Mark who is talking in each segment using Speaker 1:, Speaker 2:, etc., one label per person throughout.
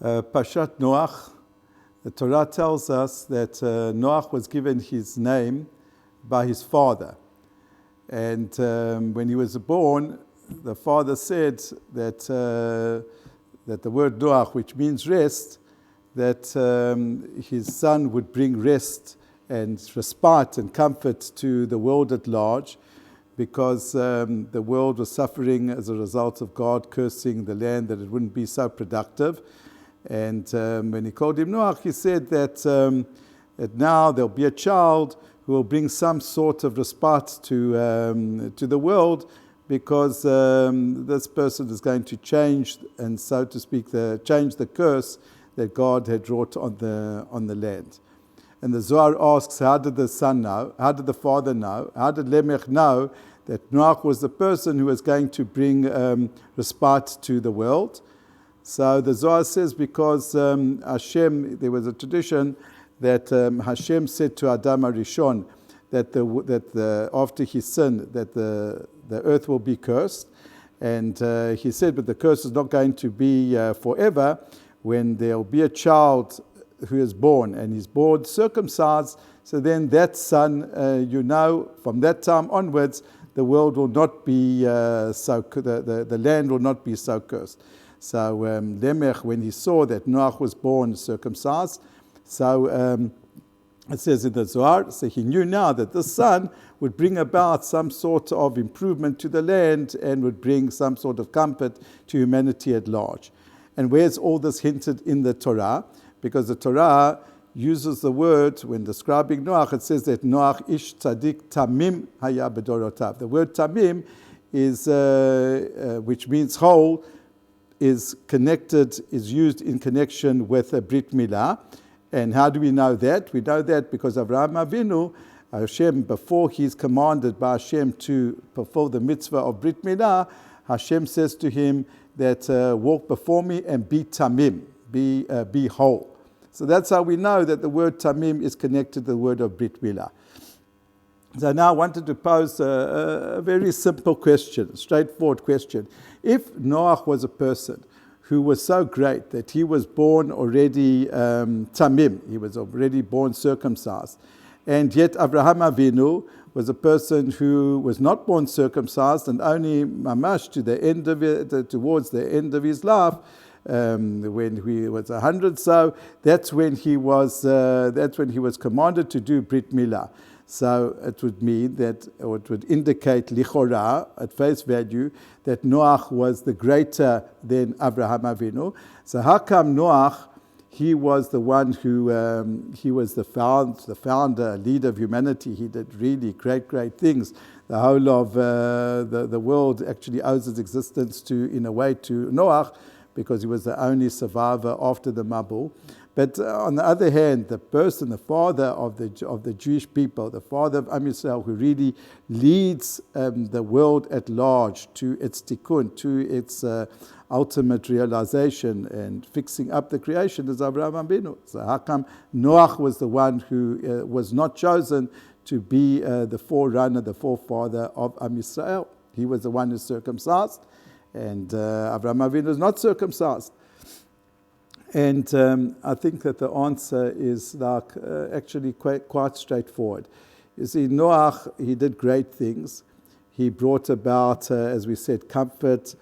Speaker 1: Parshat Noach, the Torah tells us that Noach was given his name by his father. And when he was born, the father said that that the word Noach, which means rest, that his son would bring rest and respite and comfort to the world at large, because the world was suffering as a result of God cursing the land, that it wouldn't be so productive. And when he called him Noach, he said that now there'll be a child who will bring some sort of respite to the world, because this person is going to change, and so to speak, change the curse that God had wrought on the land. And the Zohar asks, how did the son know? How did the father know? How did Lamech know that Noach was the person who was going to bring respite to the world? So the Zohar says because Hashem, there was a tradition that Hashem said to Adam HaRishon that after his sin, that the earth will be cursed. And he said, but the curse is not going to be forever. When there will be a child who is born, and he's born circumcised, so then that son, from that time onwards, the world will not be the land will not be so cursed. So Lamech, when he saw that Noach was born circumcised, so it says in the Zohar, so he knew now that the son would bring about some sort of improvement to the land and would bring some sort of comfort to humanity at large. And where's all this hinted in the Torah? Because the Torah uses the word, when describing Noach, it says that Noach ish tzaddik tamim haya bedorotav. The word tamim is, which means whole, is used in connection with a Brit Milah. And how do we know that? We know that because Avraham Avinu, Hashem, before he's commanded by Hashem to fulfill the mitzvah of Brit Milah, Hashem says to him that walk before me and be tamim, be whole. So that's how we know that the word tamim is connected to the word of Brit Milah. So now I wanted to pose a very simple question, straightforward question. If Noach was a person who was so great that he was born already tamim, he was already born circumcised, and yet Avraham Avinu was a person who was not born circumcised, and only mamash towards the end of his life, when he was 100, so that's when he was commanded to do Brit Milah. So it would mean that, or it would indicate lichora at face value, that Noach was the greater than Avraham Avinu. So how come Noach, he was the one who, he was the founder, leader of humanity. He did really great things. The whole of the world actually owes its existence in a way to Noach, because he was the only survivor after the Mabul. But on the other hand, the person, the father of the Jewish people, the father of Am Yisrael, who really leads the world at large to its tikkun, to its ultimate realization and fixing up the creation, is Avraham Avinu. So how come Noach was the one who was not chosen to be the forerunner, the forefather of Am Yisrael? He was the one who's circumcised, and Avraham Avinu is not circumcised. And I think that the answer is actually quite straightforward. You see, Noach, he did great things. He brought about, as we said, comfort,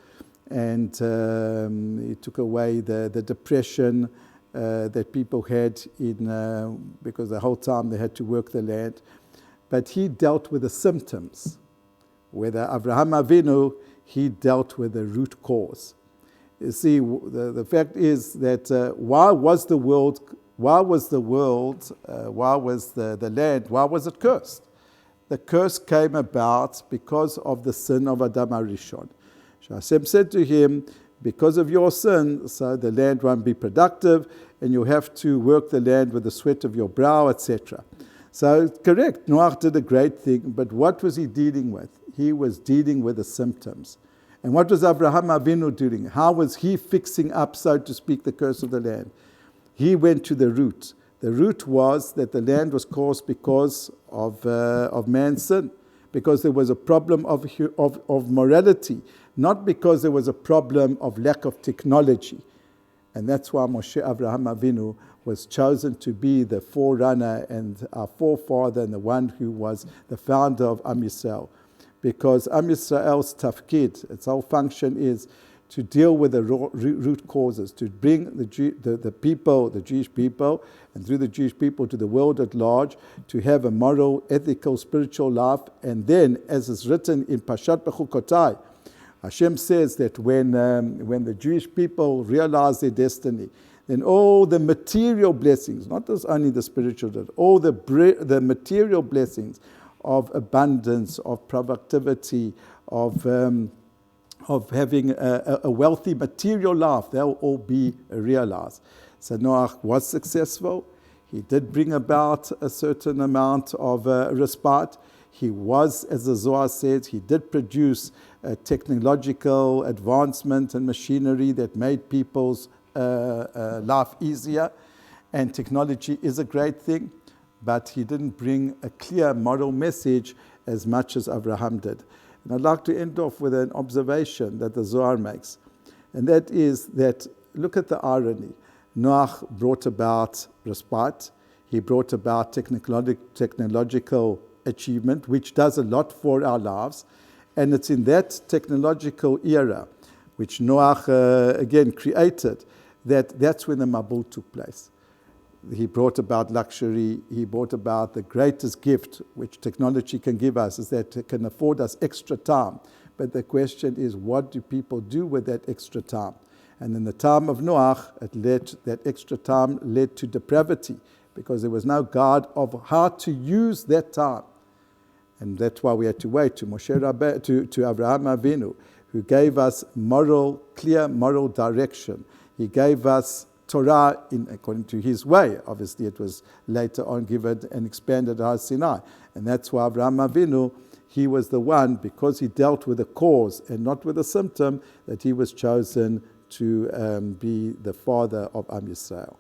Speaker 1: and he took away the depression that people had because the whole time they had to work the land. But he dealt with the symptoms. Whether Avraham Avinu, he dealt with the root cause. You see, the fact is that why was the land, why was it cursed? The curse came about because of the sin of Adam HaRishon. Hashem said to him, because of your sin, so the land won't be productive, and you'll have to work the land with the sweat of your brow, etc. So, correct, Noach did a great thing, but what was he dealing with? He was dealing with the symptoms. And what was Avraham Avinu doing? How was he fixing up, so to speak, the curse of the land? He went to the root. The root was that the land was cursed because of man's sin, because there was a problem of morality, not because there was a problem of lack of technology. And that's why Moshe Avraham Avinu was chosen to be the forerunner and our forefather and the one who was the founder of Am Yisrael. Because Am Yisrael's tafkid, its whole function is to deal with the root causes, to bring the people, the Jewish people, and through the Jewish people to the world at large, to have a moral, ethical, spiritual life. And then, as is written in Parshat Bechukotai, Hashem says that when the Jewish people realize their destiny, then all the material blessings, not just only the spiritual, but all the material blessings of abundance, of productivity, of having a wealthy material life, they'll all be realized. So Noach was successful. He did bring about a certain amount of respite. He was, as the Zohar says, he did produce technological advancement and machinery that made people's life easier. And technology is a great thing, but he didn't bring a clear moral message as much as Abraham did. And I'd like to end off with an observation that the Zohar makes. And that is that, look at the irony. Noach brought about respite. He brought about technological achievement, which does a lot for our lives. And it's in that technological era, which Noach again created, that's when the Mabul took place. He brought about luxury. He brought about the greatest gift which technology can give us, is that it can afford us extra time. But the question is, what do people do with that extra time? And in the time of Noach, that extra time led to depravity, because there was no guide of how to use that time. And that's why we had to wait to to Abraham Avinu, who gave us clear moral direction. He gave us Torah according to his way. Obviously, it was later on given and expanded at Har Sinai. And that's why Abraham Avinu, he was the one, because he dealt with the cause and not with the symptom, that he was chosen to be the father of Am Yisrael.